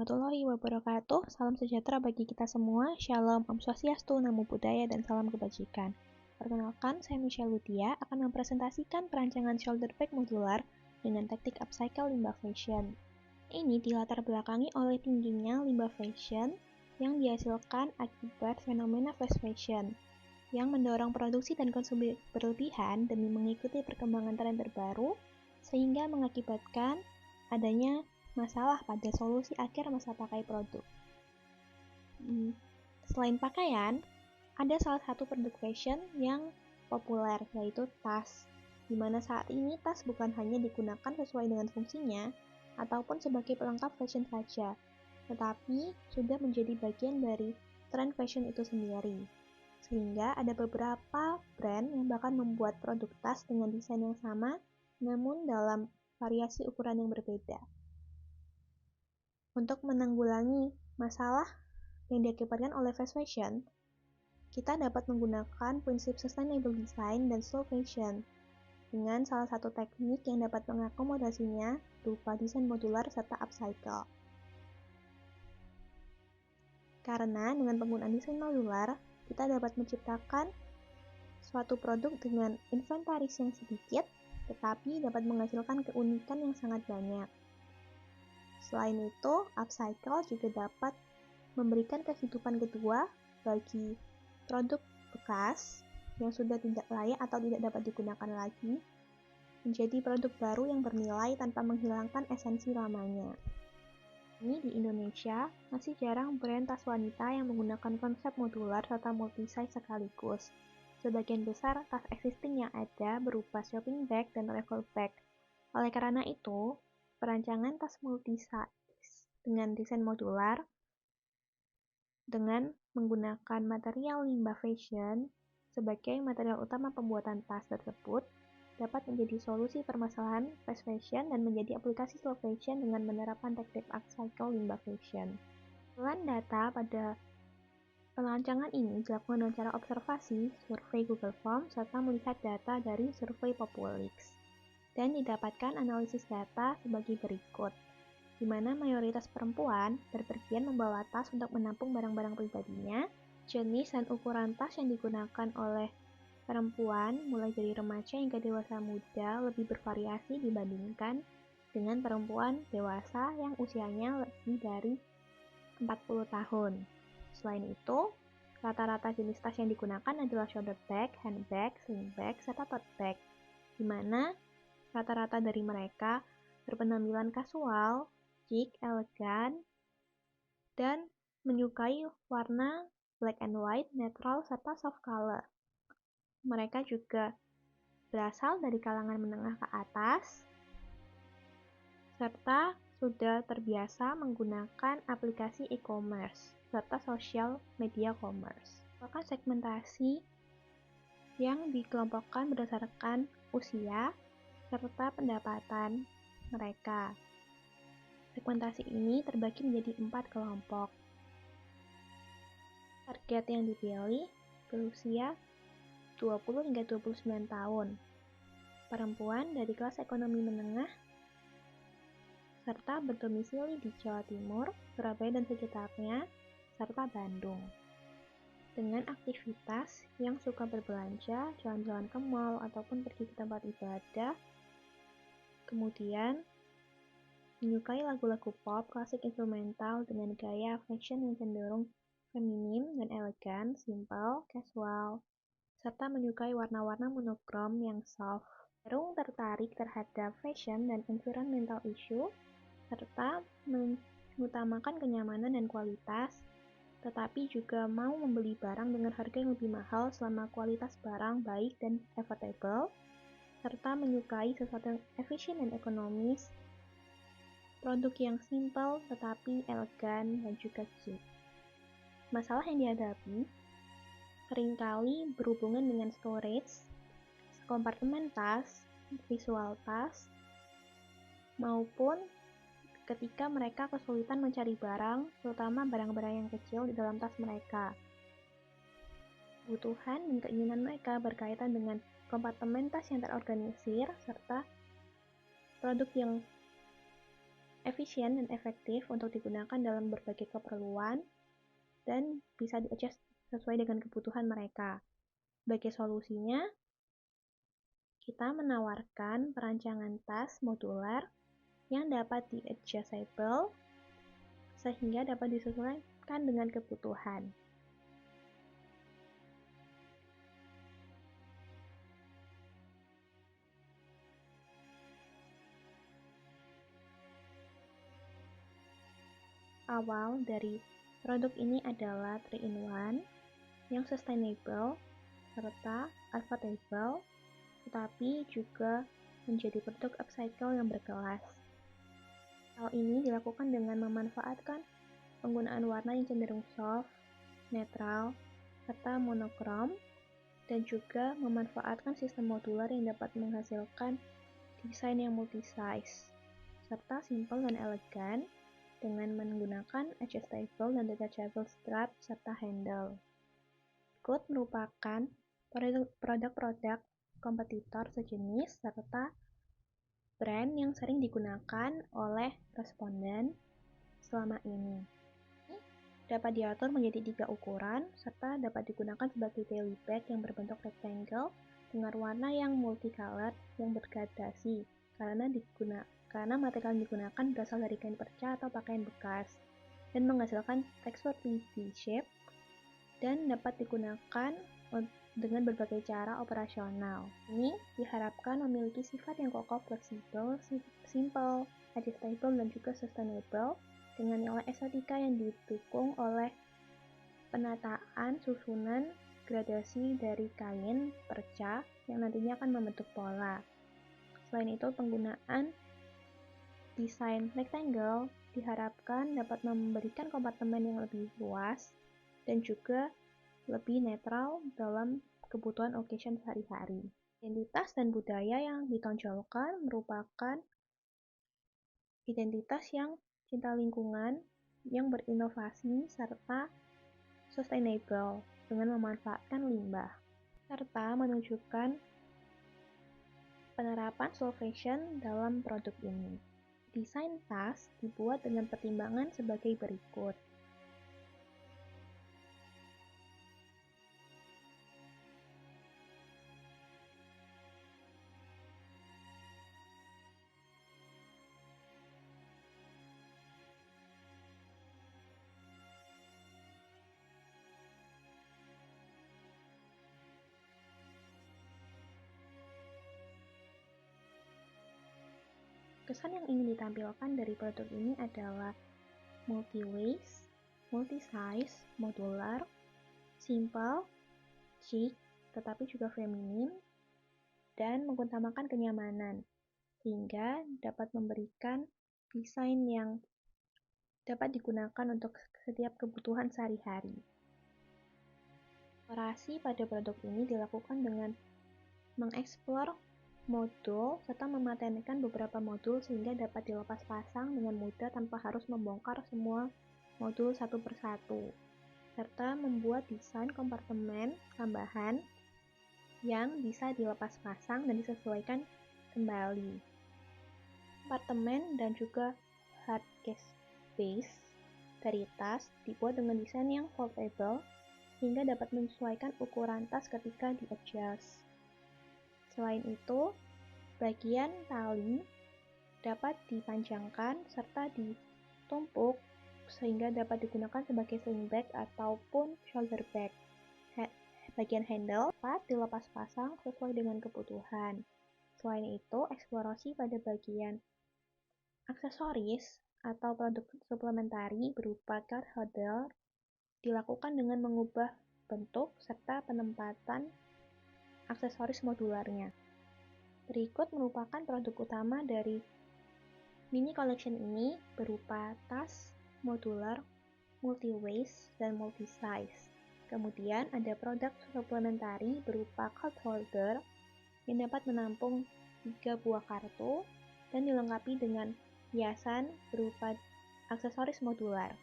warahmatullahi wabarakatuh. Salam sejahtera bagi kita semua. Shalom, Om Swastiastu, Namo Buddhaya, dan salam kebajikan. Perkenalkan, saya Michelle Lutia akan mempresentasikan perancangan shoulder bag modular dengan teknik upcycle limbah fashion. Ini dilatar belakangi oleh tingginya limbah fashion yang dihasilkan akibat fenomena fast fashion yang mendorong produksi dan konsumsi berlebihan demi mengikuti perkembangan tren terbaru sehingga mengakibatkan adanya masalah pada solusi akhir masa pakai produk. Selain pakaian, ada salah satu produk fashion yang populer, yaitu tas. Di mana saat ini tas bukan hanya digunakan sesuai dengan fungsinya, ataupun sebagai pelengkap fashion saja, tetapi sudah menjadi bagian dari tren fashion itu sendiri. Sehingga ada beberapa brand yang bahkan membuat produk tas dengan desain yang sama, namun dalam variasi ukuran yang berbeda. Untuk menanggulangi masalah yang diakibatkan oleh fast fashion, kita dapat menggunakan prinsip sustainable design dan slow fashion dengan salah satu teknik yang dapat mengakomodasinya berupa desain modular serta upcycle. Karena dengan penggunaan desain modular, kita dapat menciptakan suatu produk dengan inventaris yang sedikit, tetapi dapat menghasilkan keunikan yang sangat banyak. Selain itu, upcycle juga dapat memberikan kehidupan kedua bagi produk bekas yang sudah tidak layak atau tidak dapat digunakan lagi, menjadi produk baru yang bernilai tanpa menghilangkan esensi lamanya. Ini di Indonesia, masih jarang brand tas wanita yang menggunakan konsep modular serta multi-size sekaligus. Sebagian besar tas existing yang ada berupa shopping bag dan travel bag. Oleh karena itu, perancangan tas multi-size dengan desain modular dengan menggunakan material limbah fashion sebagai material utama pembuatan tas tersebut dapat menjadi solusi permasalahan fast fashion dan menjadi aplikasi slow fashion dengan menerapkan teknik upcycle limbah fashion. Selain data pada perancangan ini dilakukan dengan cara observasi, survei Google Form, serta melihat data dari survei Populix. Dan didapatkan analisis data sebagai berikut, di mana mayoritas perempuan berpergian membawa tas untuk menampung barang-barang pribadinya. Jenis dan ukuran tas yang digunakan oleh perempuan mulai dari remaja hingga dewasa muda lebih bervariasi dibandingkan dengan perempuan dewasa yang usianya lebih dari 40 tahun. Selain itu, rata-rata jenis tas yang digunakan adalah shoulder bag, handbag, sling bag, serta tote bag, di mana rata-rata dari mereka berpenampilan kasual, chic, elegan, dan menyukai warna black and white, netral, serta soft color. Mereka juga berasal dari kalangan menengah ke atas, serta sudah terbiasa menggunakan aplikasi e-commerce, serta social media commerce. Maka segmentasi yang dikelompokkan berdasarkan usia, serta pendapatan mereka. Segmentasi ini terbagi menjadi 4 kelompok. Target yang dipilih berusia 20 hingga 29 tahun. Perempuan dari kelas ekonomi menengah serta berdomisili di Jawa Timur, Surabaya dan sekitarnya, serta Bandung. Dengan aktivitas yang suka berbelanja, jalan-jalan ke mall ataupun pergi ke tempat ibadah, kemudian menyukai lagu-lagu pop, klasik instrumental dengan gaya fashion yang cenderung feminim dan elegan, simple, casual, serta menyukai warna-warna monokrom yang soft. Cenderung tertarik terhadap fashion dan environmental issue, serta mengutamakan kenyamanan dan kualitas, tetapi juga mau membeli barang dengan harga yang lebih mahal selama kualitas barang baik dan affordable, serta menyukai sesuatu yang efisien dan ekonomis, produk yang simple tetapi elegan dan juga chic. Masalah yang dihadapi seringkali berhubungan dengan storage, kompartemen tas, visual tas, maupun ketika mereka kesulitan mencari barang, terutama barang-barang yang kecil di dalam tas mereka. Kebutuhan dan keinginan mereka berkaitan dengan kompartemen tas yang terorganisir, serta produk yang efisien dan efektif untuk digunakan dalam berbagai keperluan, dan bisa di-adjust sesuai dengan kebutuhan mereka. Sebagai solusinya, kita menawarkan perancangan tas modular yang dapat di-adjustable sehingga dapat disesuaikan dengan kebutuhan. Awal dari produk ini adalah 3-in-1 yang sustainable serta affordable, tetapi juga menjadi produk upcycle yang berkelas. Hal ini dilakukan dengan memanfaatkan penggunaan warna yang cenderung soft, netral, serta monokrom, dan juga memanfaatkan sistem modular yang dapat menghasilkan desain yang multi-size, serta simple dan elegan, dengan menggunakan adjustable dan detachable strap serta handle. Berikut merupakan produk-produk kompetitor sejenis serta brand yang sering digunakan oleh responden selama ini. Dapat diatur menjadi 3 ukuran serta dapat digunakan sebagai daily bag yang berbentuk rectangle dengan warna yang multicolored yang bergradasi karena material yang digunakan berasal dari kain perca atau pakaian bekas dan menghasilkan tekstur 3D shape dan dapat digunakan dengan berbagai cara operasional. Ini diharapkan memiliki sifat yang kokoh, fleksibel, simple, adjustable, dan juga sustainable dengan nilai estetika yang didukung oleh penataan susunan gradasi dari kain perca yang nantinya akan membentuk pola. Selain itu, penggunaan desain rectangle diharapkan dapat memberikan kompartemen yang lebih luas dan juga lebih netral dalam kebutuhan occasion sehari-hari. Identitas dan budaya yang ditonjolkan merupakan identitas yang cinta lingkungan, yang berinovasi, serta sustainable dengan memanfaatkan limbah, serta menunjukkan penerapan slow fashion dalam produk ini. Desain tas dibuat dengan pertimbangan sebagai berikut. Kesan yang ingin ditampilkan dari produk ini adalah multi-waist, multi-size, modular, simple, chic, tetapi juga feminin, dan mengutamakan kenyamanan, sehingga dapat memberikan desain yang dapat digunakan untuk setiap kebutuhan sehari-hari. Eksplorasi pada produk ini dilakukan dengan mengeksplor modul serta mematenkan beberapa modul sehingga dapat dilepas pasang dengan mudah tanpa harus membongkar semua modul satu persatu, serta membuat desain kompartemen tambahan yang bisa dilepas pasang dan disesuaikan kembali. Kompartemen dan juga hardcase base dari tas dibuat dengan desain yang foldable sehingga dapat menyesuaikan ukuran tas ketika di-adjust. Selain itu, bagian tali dapat dipanjangkan serta ditumpuk sehingga dapat digunakan sebagai sling bag ataupun shoulder bag. Bagian handle dapat dilepas pasang sesuai dengan kebutuhan. Selain itu, eksplorasi pada bagian aksesoris atau produk suplementari berupa card holder dilakukan dengan mengubah bentuk serta penempatan aksesoris modularnya. Berikut merupakan produk utama dari mini collection ini berupa tas modular, multi-waist, dan multi-size. Kemudian ada produk suplementari berupa card holder yang dapat menampung 3 buah kartu dan dilengkapi dengan hiasan berupa aksesoris modular.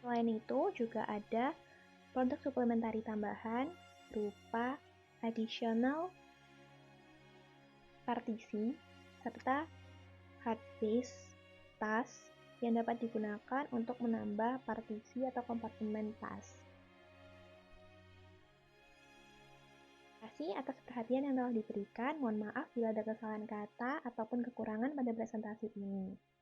Selain itu juga ada produk suplementari tambahan berupa additional partisi serta hard base tas yang dapat digunakan untuk menambah partisi atau kompartemen tas. Terima kasih atas perhatian yang telah diberikan. Mohon maaf bila ada kesalahan kata ataupun kekurangan pada presentasi ini.